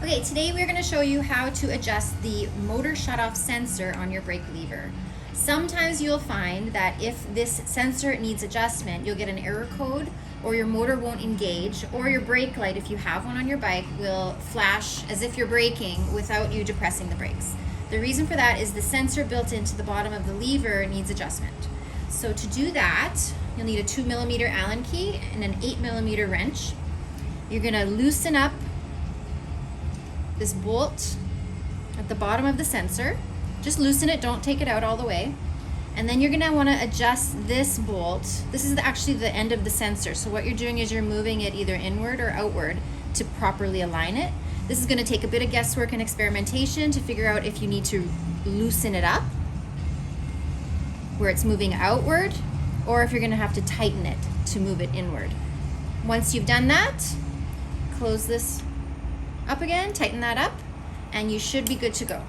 Okay, today we're going to show you how to adjust the motor shutoff sensor on your brake lever. Sometimes you'll find that if this sensor needs adjustment, you'll get an error code, or your motor won't engage, or your brake light, if you have one on your bike, will flash as if you're braking without you depressing the brakes. The reason for that is the sensor built into the bottom of the lever needs adjustment. So to do that, you'll need a 2mm Allen key and an 8mm wrench. You're going to loosen up this bolt at the bottom of the sensor. Just loosen it, don't take it out all the way. And then you're gonna wanna adjust this bolt. This is actually the end of the sensor. So what you're doing is you're moving it either inward or outward to properly align it. This is gonna take a bit of guesswork and experimentation to figure out if you need to loosen it up where it's moving outward, or if you're gonna have to tighten it to move it inward. Once you've done that, close this up again, tighten that up, and you should be good to go.